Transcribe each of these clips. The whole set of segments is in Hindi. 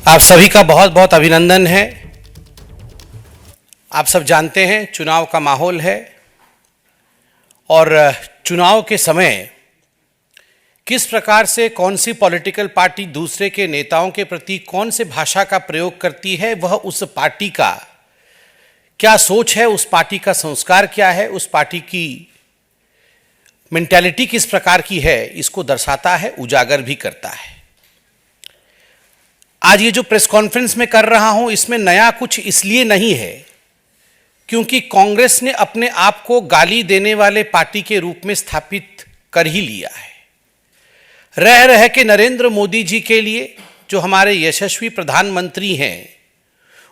आप सभी का बहुत बहुत अभिनंदन है। आप सब जानते हैं चुनाव का माहौल है और चुनाव के समय किस प्रकार से कौन सी पॉलिटिकल पार्टी दूसरे के नेताओं के प्रति कौन से भाषा का प्रयोग करती है, वह उस पार्टी का क्या सोच है, उस पार्टी का संस्कार क्या है, उस पार्टी की मेंटालिटी किस प्रकार की है, इसको दर्शाता है, उजागर भी करता है। आज ये जो प्रेस कॉन्फ्रेंस में कर रहा हूं, इसमें नया कुछ इसलिए नहीं है क्योंकि कांग्रेस ने अपने आप को गाली देने वाले पार्टी के रूप में स्थापित कर ही लिया है। रह रह के नरेंद्र मोदी जी के लिए, जो हमारे यशस्वी प्रधानमंत्री हैं,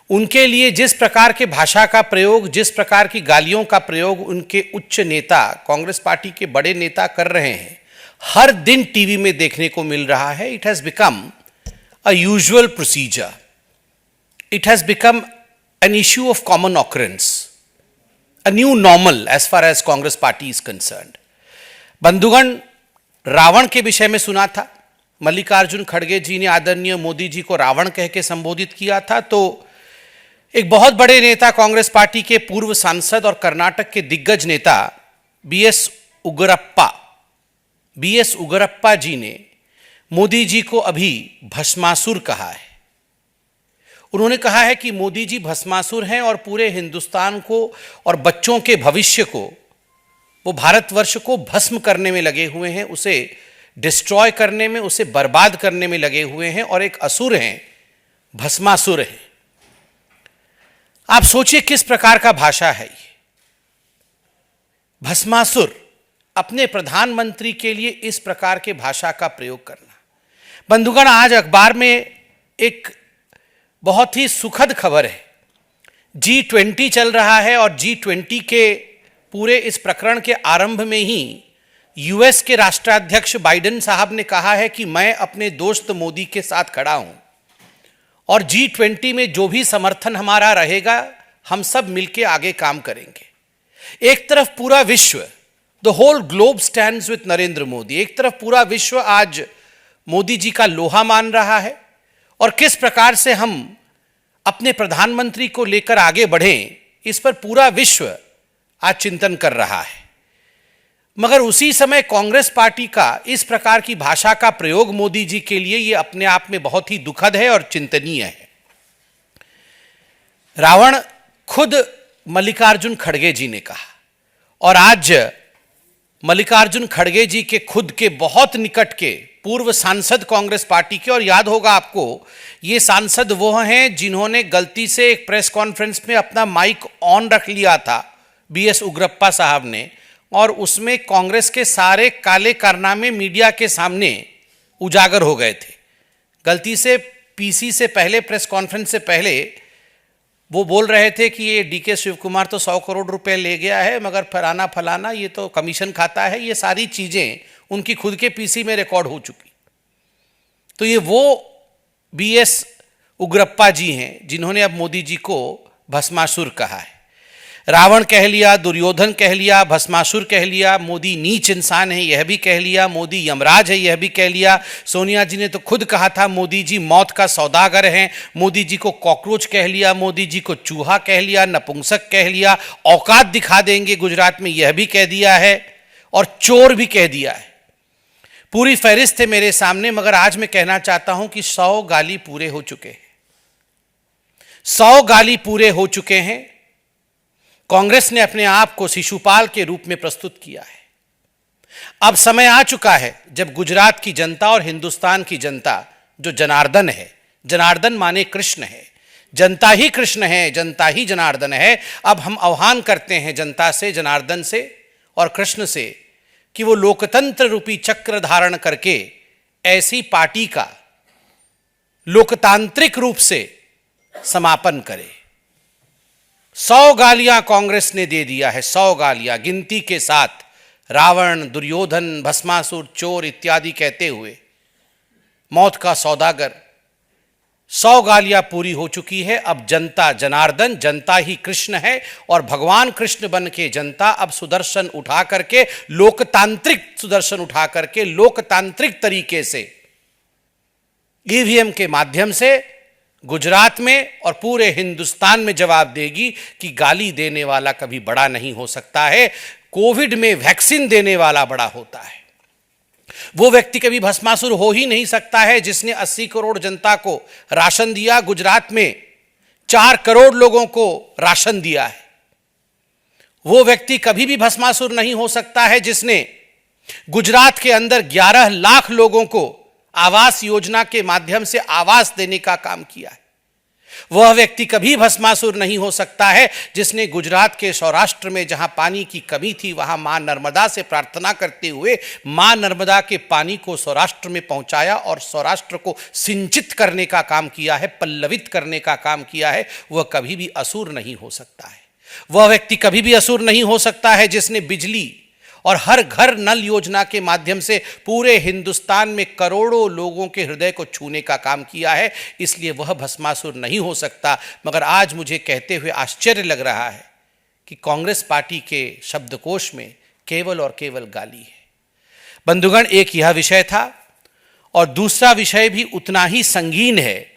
उनके लिए जिस प्रकार के भाषा का प्रयोग, जिस प्रकार की गालियों का प्रयोग उनके उच्च नेता, कांग्रेस पार्टी के बड़े नेता कर रहे हैं, हर दिन टीवी में देखने को मिल रहा है। It has become a usual procedure. It has become an issue of common occurrence, a new normal as far as Congress party is concerned. बंधुगण, रावण के विषय में सुना था, मल्लिकार्जुन खड़गे जी ने आदरणीय मोदी जी को रावण कह के संबोधित किया था। तो एक बहुत बड़े नेता, कांग्रेस पार्टी के पूर्व सांसद और कर्नाटक के दिग्गज नेता बीएस उग्रप्पा जी ने मोदी जी को अभी भस्मासुर कहा है। उन्होंने कहा है कि मोदी जी भस्मासुर हैं और पूरे हिंदुस्तान को और बच्चों के भविष्य को, वो भारतवर्ष को भस्म करने में लगे हुए हैं, उसे डिस्ट्रॉय करने में, उसे बर्बाद करने में लगे हुए हैं और एक असुर हैं, भस्मासुर हैं। आप सोचिए किस प्रकार का भाषा है ये। भस्मासुर, अपने प्रधानमंत्री के लिए इस प्रकार के भाषा का प्रयोग करना। बंधुगण, आज अखबार में एक बहुत ही सुखद खबर है। G20 चल रहा है और G20 के पूरे इस प्रकरण के आरंभ में ही यूएस के राष्ट्राध्यक्ष बाइडेन साहब ने कहा है कि मैं अपने दोस्त मोदी के साथ खड़ा हूं और G20 में जो भी समर्थन हमारा रहेगा, हम सब मिलकर आगे काम करेंगे। एक तरफ पूरा विश्व, the whole globe stands with Narendra Modi, एक तरफ पूरा विश्व आज मोदी जी का लोहा मान रहा है और किस प्रकार से हम अपने प्रधानमंत्री को लेकर आगे बढ़ें, इस पर पूरा विश्व आज चिंतन कर रहा है। मगर उसी समय कांग्रेस पार्टी का इस प्रकार की भाषा का प्रयोग मोदी जी के लिए ये अपने आप में बहुत ही दुखद है और चिंतनीय है। रावण खुद मल्लिकार्जुन खड़गे जी ने कहा और आज मल्लिकार्जुन खड़गे जी के खुद के बहुत निकट के पूर्व सांसद कांग्रेस पार्टी के, और याद होगा आपको, ये सांसद वो हैं जिन्होंने गलती से एक प्रेस कॉन्फ्रेंस में अपना माइक ऑन रख लिया था, बीएस उग्रप्पा साहब ने, और उसमें कांग्रेस के सारे काले कारनामे मीडिया के सामने उजागर हो गए थे। गलती से पीसी से पहले, प्रेस कॉन्फ्रेंस से पहले वो बोल रहे थे कि ये डीके शिव कुमार तो 100 करोड़ रुपए ले गया है, मगर फलाना फलाना ये तो कमीशन खाता है। ये सारी चीजें उनकी खुद के पीसी में रिकॉर्ड हो चुकी। तो ये वो बीएस उग्रप्पा जी हैं जिन्होंने अब मोदी जी को भस्मासुर कहा है। रावण कह लिया, दुर्योधन कह लिया, भस्मासुर कह लिया, मोदी नीच इंसान है यह भी कह लिया, मोदी यमराज है यह भी कह लिया। सोनिया जी ने तो खुद कहा था मोदी जी मौत का सौदागर हैं। मोदी जी को कॉकरोच कह लिया, मोदी जी को चूहा कह लिया, नपुंसक कह लिया, औकात दिखा देंगे गुजरात में यह भी कह दिया है और चोर भी कह दिया है। पूरी फहरिस्त है मेरे सामने, मगर आज मैं कहना चाहता हूं कि 100 गाली पूरे हो चुके हैं। 100 गाली पूरे हो चुके हैं। कांग्रेस ने अपने आप को शिशुपाल के रूप में प्रस्तुत किया है। अब समय आ चुका है जब गुजरात की जनता और हिंदुस्तान की जनता, जो जनार्दन है, जनार्दन माने कृष्ण है, जनता ही कृष्ण है, जनता ही जनार्दन है। अब हम आह्वान करते हैं जनता से, जनार्दन से और कृष्ण से कि वो लोकतंत्र रूपी चक्र धारण करके ऐसी पार्टी का लोकतांत्रिक रूप से समापन करे। 100 गालियां कांग्रेस ने दे दिया है, 100 गालियां गिनती के साथ, रावण, दुर्योधन, भस्मासुर, चोर इत्यादि कहते हुए, मौत का सौदागर। 100 गालियां पूरी हो चुकी है। अब जनता जनार्दन, जनता ही कृष्ण है और भगवान कृष्ण बन के जनता अब सुदर्शन उठा करके, लोकतांत्रिक सुदर्शन उठा करके, लोकतांत्रिक तरीके से ईवीएम के माध्यम से गुजरात में और पूरे हिंदुस्तान में जवाब देगी कि गाली देने वाला कभी बड़ा नहीं हो सकता है, कोविड में वैक्सीन देने वाला बड़ा होता है। वो व्यक्ति कभी भस्मासुर हो ही नहीं सकता है जिसने 80 करोड़ जनता को राशन दिया, गुजरात में 4 करोड़ लोगों को राशन दिया है। वो व्यक्ति कभी भी भस्मासुर नहीं हो सकता है जिसने गुजरात के अंदर 11 लाख लोगों को आवास योजना के माध्यम से आवास देने का काम किया है। वह व्यक्ति कभी भस्मासुर नहीं हो सकता है जिसने गुजरात के सौराष्ट्र में जहां पानी की कमी थी वहां मां नर्मदा से प्रार्थना करते हुए मां नर्मदा के पानी को सौराष्ट्र में पहुंचाया और सौराष्ट्र को सिंचित करने का काम किया है, पल्लवित करने का काम किया है। वह कभी भी असुर नहीं हो सकता है। वह व्यक्ति कभी भी असुर नहीं हो सकता है जिसने बिजली और हर घर नल योजना के माध्यम से पूरे हिंदुस्तान में करोड़ों लोगों के हृदय को छूने का काम किया है, इसलिए वह भस्मासुर नहीं हो सकता। मगर आज मुझे कहते हुए आश्चर्य लग रहा है कि कांग्रेस पार्टी के शब्दकोश में केवल और केवल गाली है। बंधुगण, एक यह विषय था और दूसरा विषय भी उतना ही संगीन है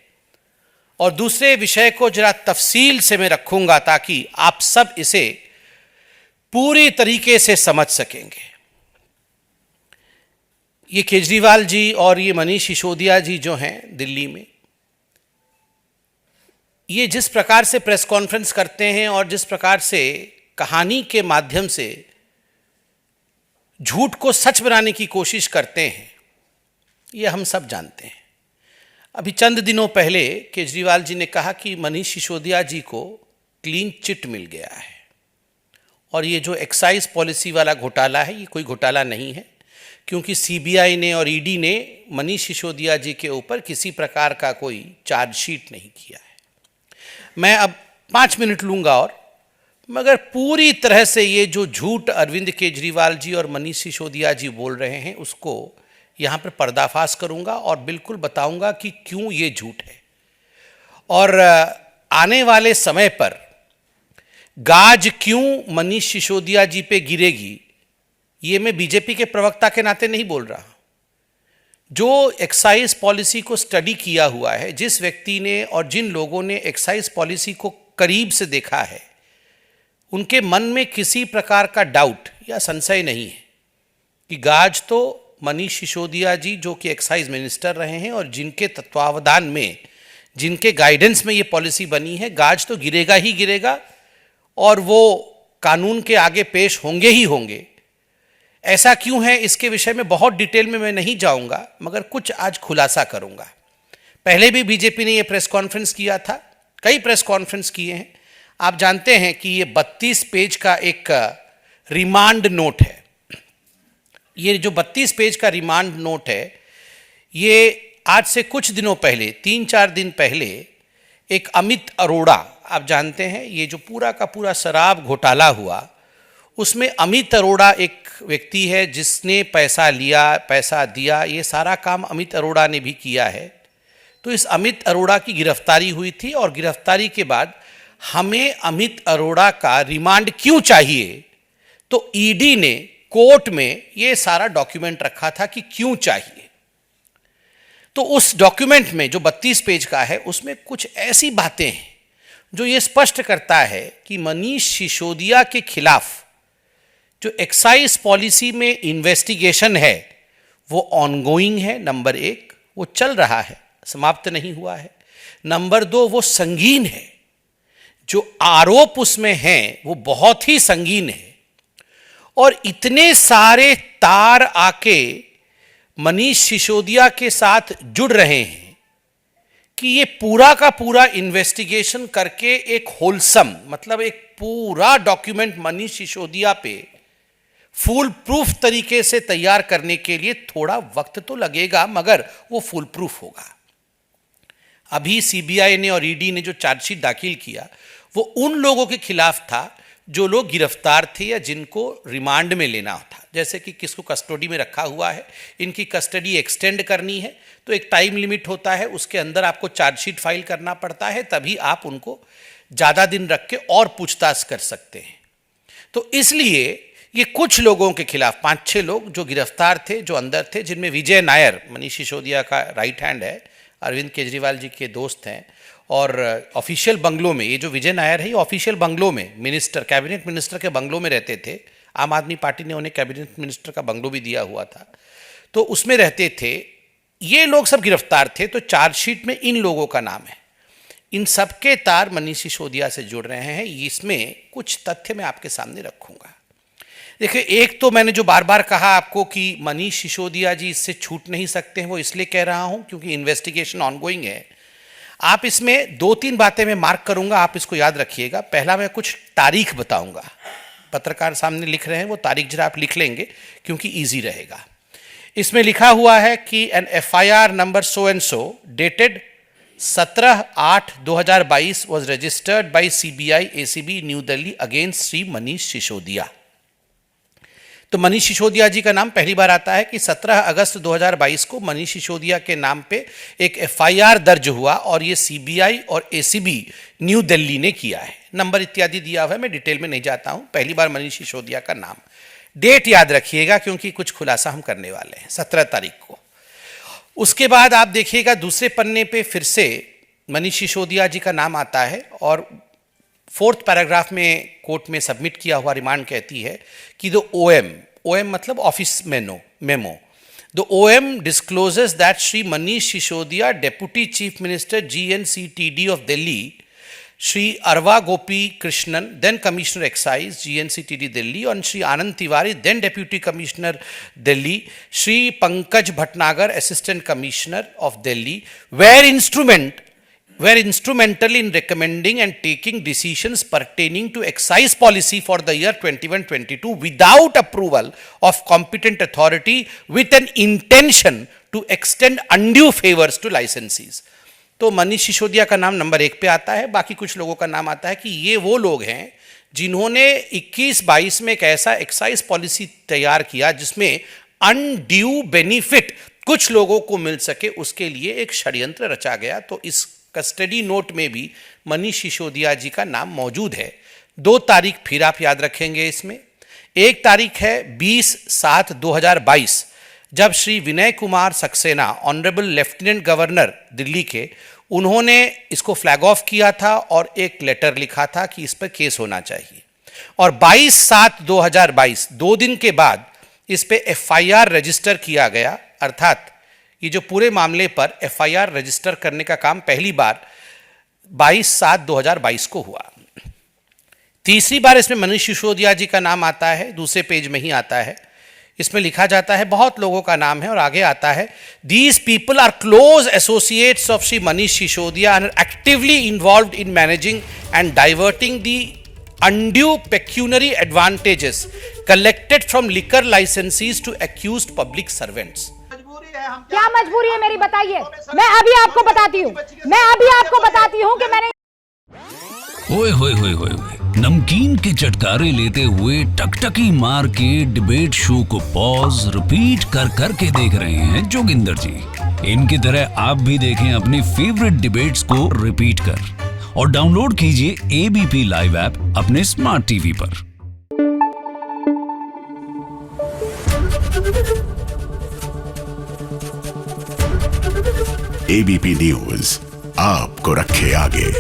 और दूसरे विषय को जरा तफसील से मैं रखूंगा ताकि आप सब इसे पूरी तरीके से समझ सकेंगे। ये केजरीवाल जी और ये मनीष सिसोदिया जी जो हैं दिल्ली में, ये जिस प्रकार से प्रेस कॉन्फ्रेंस करते हैं और जिस प्रकार से कहानी के माध्यम से झूठ को सच बनाने की कोशिश करते हैं, ये हम सब जानते हैं। अभी चंद दिनों पहले केजरीवाल जी ने कहा कि मनीष सिसोदिया जी को क्लीन चिट मिल गया है और ये जो एक्साइज पॉलिसी वाला घोटाला है ये कोई घोटाला नहीं है, क्योंकि सीबीआई ने और ईडी ने मनीष सिसोदिया जी के ऊपर किसी प्रकार का कोई चार्जशीट नहीं किया है। मैं अब 5 मिनट लूँगा और मगर पूरी तरह से ये जो झूठ अरविंद केजरीवाल जी और मनीष सिसोदिया जी बोल रहे हैं उसको यहाँ पर पर्दाफाश करूँगा और बिल्कुल बताऊँगा कि क्यों ये झूठ है। और आने वाले समय पर गाज क्यों मनीष सिसोदिया जी पे गिरेगी, ये मैं बीजेपी के प्रवक्ता के नाते नहीं बोल रहा। जो एक्साइज पॉलिसी को स्टडी किया हुआ है, जिस व्यक्ति ने और जिन लोगों ने एक्साइज पॉलिसी को करीब से देखा है, उनके मन में किसी प्रकार का डाउट या संशय नहीं है कि गाज तो मनीष सिसोदिया जी जो कि एक्साइज मिनिस्टर रहे हैं और जिनके तत्वावधान में, जिनके गाइडेंस में ये पॉलिसी बनी है, गाज तो गिरेगा ही गिरेगा और वो कानून के आगे पेश होंगे ही होंगे। ऐसा क्यों है इसके विषय में बहुत डिटेल में मैं नहीं जाऊंगा, मगर कुछ आज खुलासा करूंगा। पहले भी बीजेपी ने ये प्रेस कॉन्फ्रेंस किया था, कई प्रेस कॉन्फ्रेंस किए हैं। आप जानते हैं कि ये 32 पेज का एक रिमांड नोट है। ये जो 32 पेज का रिमांड नोट है, ये आज से कुछ दिनों पहले, 3-4 दिन पहले, एक अमित अरोड़ा, आप जानते हैं ये जो पूरा का पूरा शराब घोटाला हुआ, उसमें अमित अरोड़ा एक व्यक्ति है जिसने पैसा लिया, पैसा दिया, ये सारा काम अमित अरोड़ा ने भी किया है। तो इस अमित अरोड़ा की गिरफ्तारी हुई थी और गिरफ्तारी के बाद हमें अमित अरोड़ा का रिमांड क्यों चाहिए, तो ईडी ने कोर्ट में ये सारा डॉक्यूमेंट रखा था कि क्यों चाहिए। तो उस डॉक्यूमेंट में जो 32 पेज का है उसमें कुछ ऐसी बातें हैं जो ये स्पष्ट करता है कि मनीष सिसोदिया के खिलाफ जो एक्साइज पॉलिसी में इन्वेस्टिगेशन है वो ऑनगोइंग है। नंबर 1, वो चल रहा है, समाप्त नहीं हुआ है। नंबर 2, वो संगीन है, जो आरोप उसमें हैं वो बहुत ही संगीन है और इतने सारे तार आके मनीष सिसोदिया के साथ जुड़ रहे हैं कि ये पूरा का पूरा इन्वेस्टिगेशन करके एक होलसम, मतलब एक पूरा डॉक्यूमेंट मनीष सिसोदिया पे फुल प्रूफ तरीके से तैयार करने के लिए थोड़ा वक्त तो लगेगा, मगर वो फुल प्रूफ होगा। अभी सीबीआई ने और ईडी ने जो चार्जशीट दाखिल किया वो उन लोगों के खिलाफ था जो लोग गिरफ्तार थे या जिनको रिमांड में लेना था। जैसे कि किसको कस्टडी में रखा हुआ है, इनकी कस्टडी एक्सटेंड करनी है तो एक टाइम लिमिट होता है, उसके अंदर आपको चार्जशीट फाइल करना पड़ता है, तभी आप उनको ज़्यादा दिन रख के और पूछताछ कर सकते हैं। तो इसलिए ये कुछ लोगों के खिलाफ 5-6 लोग जो गिरफ्तार थे, जो अंदर थे, जिनमें विजय नायर, मनीष सिसोदिया का राइट हैंड है, अरविंद केजरीवाल जी के दोस्त हैं और ऑफिशियल बंगलों में, ये जो विजय नायर है ये ऑफिशियल बंगलों में मिनिस्टर, कैबिनेट मिनिस्टर के बंगलों में रहते थे। आम आदमी पार्टी ने उन्हें कैबिनेट मिनिस्टर का बंगलो भी दिया हुआ था, तो उसमें रहते थे। ये लोग सब गिरफ्तार थे, तो चार्जशीट में इन लोगों का नाम है। इन सबके तार मनीष सिसोदिया से जुड़ रहे हैं। इसमें कुछ तथ्य मैं आपके सामने रखूंगा। देखिए, एक तो मैंने जो बार बार कहा आपको कि मनीष सिसोदिया जी इससे छूट नहीं सकते हैं, वो इसलिए कह रहा हूं क्योंकि इन्वेस्टिगेशन ऑनगोइंग है। आप इसमें 2-3 बातें मैं मार्क करूंगा, आप इसको याद रखिएगा। पहला, मैं कुछ तारीख बताऊंगा, पत्रकार सामने लिख रहे हैं, वो तारीख जरा आप लिख लेंगे क्योंकि ईजी रहेगा। इसमें लिखा हुआ है कि an FIR number so and so dated 17/8/2022 was registered by CBI ACB new Delhi against Shri Manish Sisodia. तो मनीष सिसोदिया जी का नाम पहली बार आता है कि 17 अगस्त 2022 को मनीष सिसोदिया के नाम पे एक FIR दर्ज हुआ और ये CBI और ACB न्यू दिल्ली ने किया है। नंबर इत्यादि दिया हुआ है, मैं डिटेल में नहीं जाता हूं। पहली बार मनीष सिसोदिया का नाम, डेट याद रखिएगा क्योंकि कुछ खुलासा हम करने वाले हैं 17 तारीख को। उसके बाद आप देखिएगा दूसरे पन्ने पे फिर से मनीष सिसोदिया जी का नाम आता है और 4th पैराग्राफ में कोर्ट में सबमिट किया हुआ रिमांड कहती है कि द OM मतलब office memo, the OM discloses that Shri Manish Sisodiya, Deputy Chief Minister GNCTD of Delhi, Shri Arva Gopi Krishnan, then Commissioner Excise GNCTD Delhi, and Shri Anand Tiwari, then Deputy Commissioner Delhi, Shri Pankaj Bhatnagar, Assistant Commissioner of Delhi, were instrumental in recommending and taking decisions pertaining to excise policy for the year 21-22 without approval of competent authority with an intention to extend undue favors to licensees। तो मनीष सिसोदिया का नाम नंबर 1 पे आता है। बाकी कुछ लोगों का नाम आता है कि ये वो लोग हैं जिन्होंने 21-22 में एक ऐसा एक्साइज पॉलिसी तैयार किया जिसमें अनड्यू बेनिफिट कुछ लोगों को मिल सके, उसके लिए एक षड्यंत्र रचा गया। तो इस कस्टडी नोट में भी मनीष सिसोदिया जी का नाम मौजूद है। 2 तारीख फिर आप याद रखेंगे इसमें। एक तारीख है 20/7/2022 जब Shri Vinay Kumar Saxena, honourable lieutenant governor Delhi के, उन्होंने इसको फ्लैग ऑफ किया था और एक लेटर लिखा था कि इस पर केस होना चाहिए। और 22/7/2022 2 दिन के बाद इस पे FIR रजिस्टर किया गया। अर्थात ये जो पूरे मामले पर FIR रजिस्टर करने का काम पहली बार 22/7/2022 को हुआ। तीसरी बार इसमें मनीष सिसोदिया जी का नाम आता है, दूसरे पेज में ही आता है। इसमें लिखा जाता है, बहुत लोगों का नाम है और आगे आता है, these people are close associates of Shri Manish Sisodia and actively involved in managing and diverting the undue pecuniary advantages collected from liquor licensees to accused public servants। क्या मजबूरी है मेरी, बताइए। मैं अभी आपको बताती हूँ कि मैंने ओए होए होए होए नमकीन के चटकारे लेते हुए टकटकी मार के डिबेट शो को पॉज रिपीट कर करके देख रहे हैं जोगिंदर जी। इनकी तरह आप भी देखें अपनी फेवरेट डिबेट्स को रिपीट कर और डाउनलोड कीजिए ABP लाइव ऐप अपने स्मार्ट टीवी पर। ABP न्यूज आपको रखे आगे।